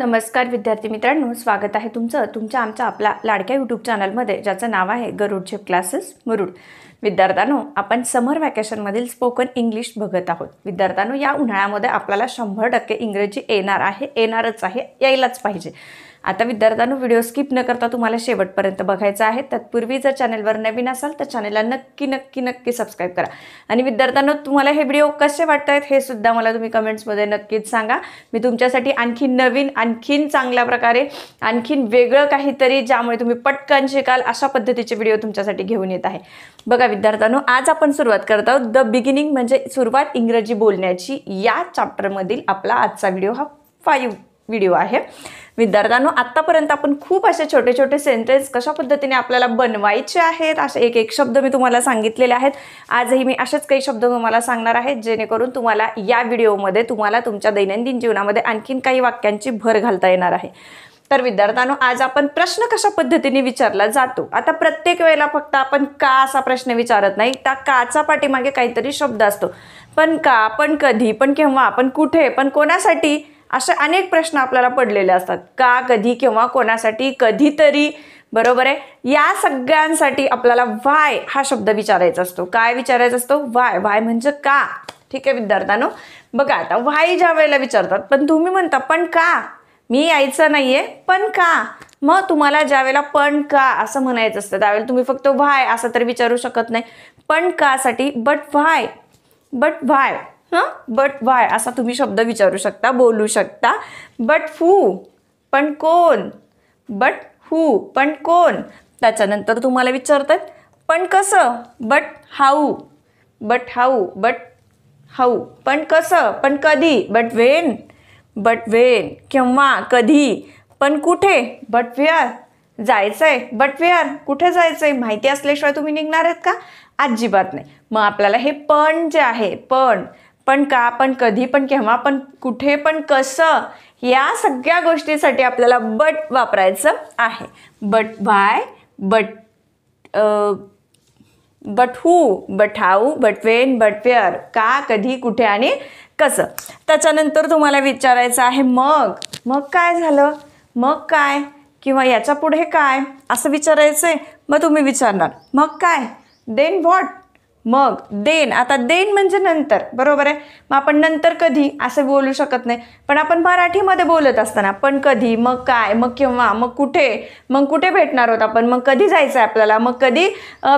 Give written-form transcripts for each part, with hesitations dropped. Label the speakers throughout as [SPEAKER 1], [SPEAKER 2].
[SPEAKER 1] नमस्कार विद्यार्थी मित्रांनो, स्वागत आहे तुमच्या आमच्या आपल्या लाडक्या यूट्यूब चॅनलमध्ये, ज्याचं नाव आहे गरुड झेप क्लासेस मुरुड. विद्यार्थ्यांनो, आपण समर व्हॅकेशनमधील स्पोकन इंग्लिश बघत आहोत. विद्यार्थ्यांनो, या उन्हाळ्यामध्ये आपल्याला 100% इंग्रजी येणारच आहे, यायलाच पाहिजे. आता विद्यार्थ्यांनो, व्हिडिओ स्किप न करता तुम्हाला शेवटपर्यंत बघायचा आहे. तत्पूर्वी जर चॅनलवर नवीन असाल तर चॅनलला नक्की सबस्क्राईब करा. आणि विद्यार्थ्यांनो, तुम्हाला हे व्हिडिओ कसे वाटतात हे सुद्धा मला तुम्ही कमेंट्समध्ये नक्कीच सांगा. मी तुमच्यासाठी आणखीन नवीन, आणखीन चांगल्या प्रकारे, आणखीन वेगळं काहीतरी ज्यामुळे तुम्ही पटकन शिकाल अशा पद्धतीचे व्हिडिओ तुमच्यासाठी घेऊन येत आहे. बघा विद्यार्थ्यांनो, आज आपण सुरुवात करत आहोत द बिगिनिंग म्हणजे सुरुवात इंग्रजी बोलण्याची. या चॅप्टरमधील आपला आजचा व्हिडिओ हा 5 व्हिडिओ आहे. विद्यार्थ्यांनो, आतापर्यंत आपण खूप असे छोटे छोटे सेंटेन्स कशा पद्धतीने आपल्याला बनवायचे आहेत असे एक शब्द मी तुम्हाला सांगितलेले आहेत. आजही मी असेच काही शब्द तुम्हाला सांगणार आहे, जेणेकरून तुम्हाला या व्हिडिओमध्ये तुमच्या दैनंदिन जीवनामध्ये आणखीन काही वाक्यांची भर घालता येणार आहे. तर विद्यार्थ्यांनो, आज आपण प्रश्न कशा पद्धतीने विचारला जातो. आता प्रत्येक वेळेला फक्त आपण का असा प्रश्न विचारत नाही, त्या काचा पाठीमागे काहीतरी शब्द असतो. पण का, पण कधी, पण केव्हा, पण कुठे, पण कोणासाठी, असे अनेक प्रश्न आपल्याला पडलेले असतात. का, कधी, केव्हा, कोणासाठी, कधीतरी, बरोबर आहे. या सगळ्यांसाठी आपल्याला व्हाय हा शब्द विचारायचा असतो. काय विचारायचा असतो? व्हाय म्हणजे का. ठीक आहे विद्यार्थ्यांनो, बघा आता व्हाय ज्या वेळेला विचारतात, पण तुम्ही म्हणता पण का, मी यायचं नाहीये, पण का. मग तुम्हाला ज्या वेळेला पण का असं म्हणायचं असतं त्यावेळेला तुम्ही फक्त व्हाय असं तर विचारू शकत नाही. पण का साठी बट व्हाय बट व्हाय असा तुम्ही शब्द विचारू शकता, बोलू शकता. बट हू, पण कोण, बट हू, पण कोण. त्याच्यानंतर तुम्हाला विचारतात पण कसं, बट हाऊ, पण कसं, पण कधी, बट वेन, केव्हा, कधी, पण कुठे, बट वेअर, जायचंय, बट वेअर, कुठे जायचंय, माहिती असल्याशिवाय तुम्ही निघणार आहेत का? अजिबात नाही. मग आपल्याला हे पण जे आहे, पण का, पण कधी, पण केव्हा, पण कुठे, पण कसं, या सगळ्या गोष्टीसाठी आपल्याला बट वापरायचं आहे. But why, but who, but how, but when, but where, का, कधी, कुठे आणि कसं. त्याच्यानंतर तुम्हाला विचारायचं आहे मग काय झालं, मग काय, किंवा याच्या पुढे काय असं विचारायचंय. मग तुम्ही विचारणार मग काय, देन व्हॉट. मग देन, आता देन म्हणजे नंतर, बरोबर आहे. मग आपण नंतर कधी असं बोलू शकत नाही. पण आपण मराठीमध्ये बोलत असताना पण कधी, मग काय, मग केव्हा, मग कुठे भेटणार आहोत आपण, मग कधी जायचं आहे आपल्याला, मग कधी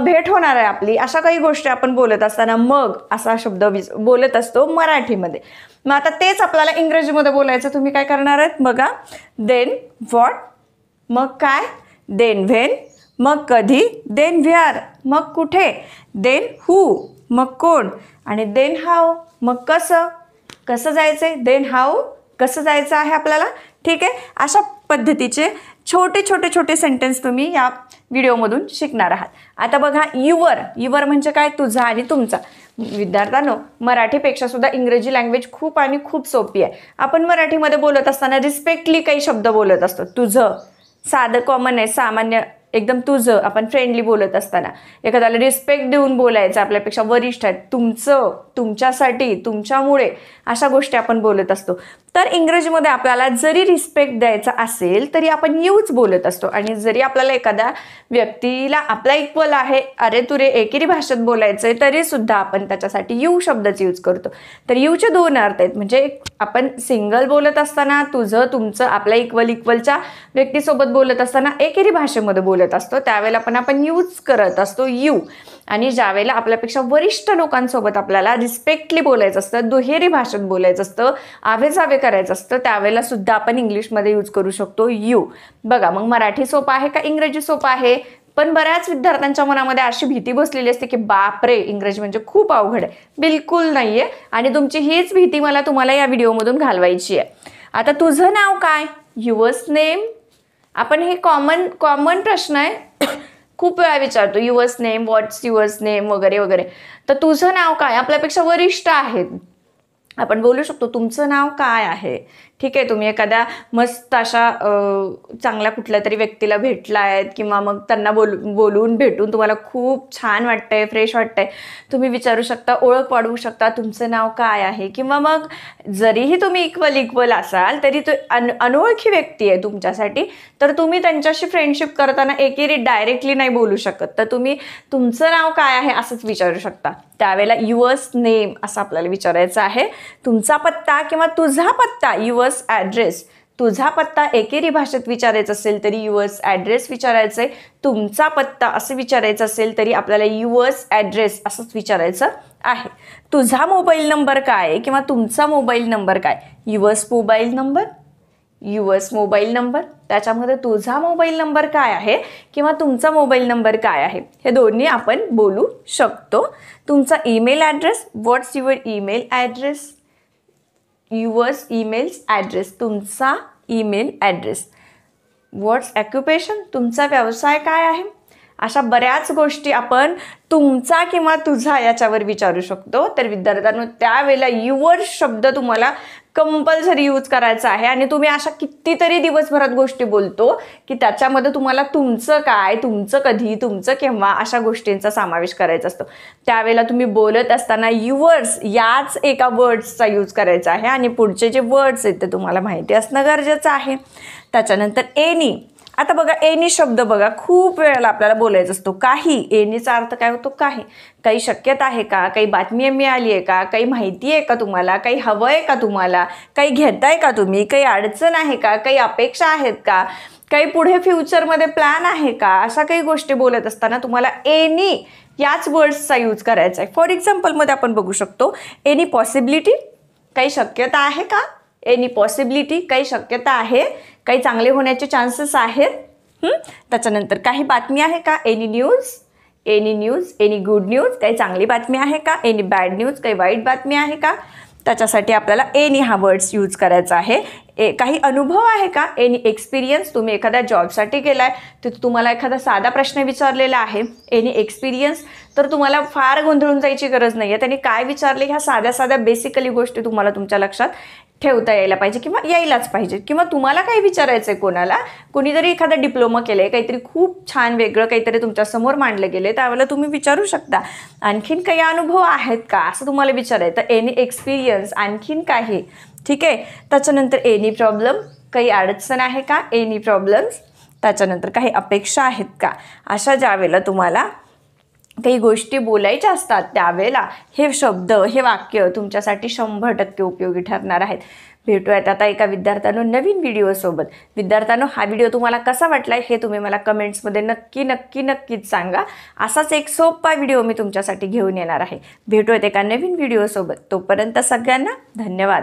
[SPEAKER 1] भेट होणार आहे आपली, अशा काही गोष्टी आपण बोलत असताना मग असा शब्द बोलत असतो मराठीमध्ये. मग आता तेच आपल्याला इंग्रजीमध्ये बोलायचं. तुम्ही काय करणार आहेत बघा. देन व्हॉट, मग काय, देन व्हेन, मग कधी, देन व्हेअर, मग कुठे, देन हू, मग कोण, आणि देन हाऊ, मग कसं जायचंय, देन हाऊ, कसं जायचं आहे आपल्याला. ठीक आहे. अशा पद्धतीचे छोटे सेंटेन्स तुम्ही या व्हिडिओमधून शिकणार आहात. आता बघा, युवर म्हणजे काय, तुझा आणि तुमचा. विद्यार्थ्यांनो, मराठीपेक्षा सुद्धा इंग्रजी लँग्वेज खूप सोपी आहे. आपण मराठीमध्ये बोलत असताना रिस्पेक्टली काही शब्द बोलत असतो. तुझं साधं कॉमन आहे, सामान्य एकदम तुझं. आपण फ्रेंडली बोलत असताना एखाद्याला रिस्पेक्ट देऊन बोलायचं, आपल्यापेक्षा वरिष्ठ आहेत, तुमचं, तुमच्यासाठी, तुमच्यामुळे, अशा गोष्टी आपण बोलत असतो. तर इंग्रजीमध्ये आपल्याला जरी रिस्पेक्ट द्यायचा असेल तरी आपण यूच बोलत असतो. आणि जरी आपल्याला एखाद्या व्यक्तीला आपला इक्वल आहे, अरे तुरे एकेरी भाषेत बोलायचंय, तरी सुद्धा आपण त्याच्यासाठी यू शब्दाच यूज करतो. तर यूचे 2 अर्थ आहेत. म्हणजे आपण सिंगल बोलत असताना तुझं, तुमचं, आपल्या इक्वलच्या व्यक्तीसोबत बोलत असताना एकेरी भाषेमध्ये बोलत असतो, त्यावेळेला पण आपण यूज करत असतो यू. आणि ज्यावेळेला आपल्यापेक्षा वरिष्ठ लोकांसोबत आपल्याला रिस्पेक्टली बोलायचं असतं, दुहेरी भाषेत बोलायचं असतं, आवेजावे करायचं असतं, त्यावेळेला सुद्धा आपण इंग्लिशमध्ये यूज करू शकतो यू. बघा, मग मराठी सोपं आहे का इंग्रजी सोपं आहे? पण बऱ्याच विद्यार्थ्यांच्या मनामध्ये अशी भीती बसलेली असते की बापरे, इंग्रजी म्हणजे खूप अवघड आहे. बिलकुल नाहीये. आणि तुमची हीच भीती मला तुम्हाला या व्हिडिओमधून घालवायची आहे. आता तुझं नाव काय, युअर्स नेम. आपण हे कॉमन प्रश्न आहे, खूप वेळा विचारतो, युअर्स नेम, व्हॉट्स युअर्स नेम, वगैरे. तर तुझं नाव काय, आपल्यापेक्षा वरिष्ठ आहेत, आपण बोलू शकतो तुमचं नाव काय आहे. ठीक आहे, तुम्ही एखाद्या मस्त अशा चांगल्या कुठल्या तरी व्यक्तीला भेटला आहेत किंवा मग त्यांना बोलून भेटून तुम्हाला खूप छान वाटतंय, फ्रेश वाटतंय, तुम्ही विचारू शकता, ओळख वाढवू शकता, तुमचं नाव काय आहे. किंवा मग जरीही तुम्ही इक्वल असाल तरी तो अनोळखी व्यक्ती आहे तुमच्यासाठी, तर तुम्ही त्यांच्याशी फ्रेंडशिप करताना एकेरी डायरेक्टली नाही बोलू शकत, तर तुम्ही तुमचं नाव काय आहे असंच विचारू शकता. त्यावेळेला युअर्स नेम असं आपल्याला विचारायचं आहे. तुमचा पत्ता किंवा तुझा पत्ता, युअर्स ॲड्रेस. तुझा पत्ता एकेरी भाषेत विचारायचं असेल तरी युअर्स ॲड्रेस विचारायचं. तुमचा पत्ता असं विचारायचं असेल तरी आपल्याला युअर्स ॲड्रेस असंच विचारायचं आहे. तुझा मोबाईल नंबर काय आहे किंवा तुमचा मोबाईल नंबर काय, yours mobile number. Yours mobile number, त्याच्यामध्ये तुझा मोबाईल नंबर काय आहे किंवा तुमचा मोबाईल नंबर काय आहे, हे दोन्ही आपण बोलू शकतो. तुमचा email address, what's your email address, yours emails address, तुमचा ईमेल ॲड्रेस. व्हॉट्स ऑक्युपेशन, तुमचा व्यवसाय काय आहे. अशा बऱ्याच गोष्टी आपण तुमचा किंवा तुझा याच्यावर विचारू शकतो. तर विद्यार्थ्यांनो, त्यावेळेला युअर्स शब्द तुम्हाला कंपल्सरी यूज करायचा आहे. आणि तुम्ही अशा कितीतरी दिवसभरात गोष्टी बोलतो की त्याच्यामध्ये तुम्हाला तुमचं काय, तुमचं कधी, तुमचं केव्हा अशा गोष्टींचा समावेश करायचा असतो. त्यावेळेला तुम्ही बोलत असताना युअर्स याच एका वर्ड्सचा यूज करायचा आहे आणि पुढचे जे वर्ड्स आहेत ते तुम्हाला माहिती असणं गरजेचं आहे. त्याच्यानंतर एनी. आता बघा, एनी शब्द बघा खूप वेळेला आपल्याला बोलायचा असतो. काही, एनीचा अर्थ काय होतो, काही. काही शक्यता आहे का, काही बातमी मिळाली आहे का, काही माहिती आहे का तुम्हाला, काही हवं आहे का तुम्हाला, काही घेताय का तुम्ही, काही अडचण आहे का, काही अपेक्षा आहेत का, काही पुढे फ्युचरमध्ये प्लॅन आहे का, अशा काही गोष्टी बोलत असताना तुम्हाला एनी याच वर्ड्सचा यूज करायचा आहे. फॉर एक्झाम्पलमध्ये आपण बघू शकतो, एनी पॉसिबिलिटी, काही शक्यता आहे का, एनी पॉसिबिलिटी, काही शक्यता आहे, काही चांगले होण्याचे चान्सेस आहेत. त्याच्यानंतर काही बातमी आहे का, any news, any news, any good news, काही चांगली बातमी आहे का, एनी बॅड न्यूज, काही वाईट बातमी आहे का. त्याच्यासाठी आपल्याला एनी हा वर्ड्स यूज करायचा आहे. काही अनुभव आहे का, एनी एक्सपिरियन्स. तुम्ही एखाद्या जॉबसाठी गेलाय तर तुम्हाला एखादा साधा प्रश्न विचारलेला आहे, एनी एक्सपिरियन्स, तर तुम्हाला फार गोंधळून जायची गरज नाही आहे. त्यांनी काय विचारले ह्या साध्या बेसिकली गोष्टी तुम्हाला तुमच्या लक्षात ठेवता यायला पाहिजे किंवा यायलाच पाहिजे. किंवा तुम्हाला काय विचारायचं आहे कोणाला, कोणीतरी एखादा डिप्लोमा केलं आहे, काहीतरी खूप छान वेगळं काहीतरी तुमच्यासमोर मांडलं गेलं आहे, त्यावेळेला तुम्ही विचारू शकता आणखीन काही अनुभव आहेत का असं तुम्हाला विचारायचं. तर एनी एक्सपिरियन्स, आणखीन काही. ठीक आहे. त्याच्यानंतर एनी प्रॉब्लेम, काही अडचण आहे का, एनी प्रॉब्लेम्स. त्याच्यानंतर काही अपेक्षा आहेत का. अशा ज्या वेळेला तुम्हाला काही गोष्टी बोलायच्या असतात त्यावेळेला हे शब्द, हे वाक्य तुमच्यासाठी 100% उपयोगी ठरणार आहेत. भेटूयात आता एका विद्यार्थ्यानो नवीन व्हिडिओसोबत. विद्यार्थ्यानो, हा व्हिडिओ तुम्हाला कसा वाटलाय हे तुम्ही मला कमेंट्समध्ये नक्कीच सांगा. असाच एक सोपा व्हिडिओ मी तुमच्यासाठी घेऊन येणार आहे. भेटूयात एका नवीन व्हिडिओसोबत. तोपर्यंत सगळ्यांना धन्यवाद.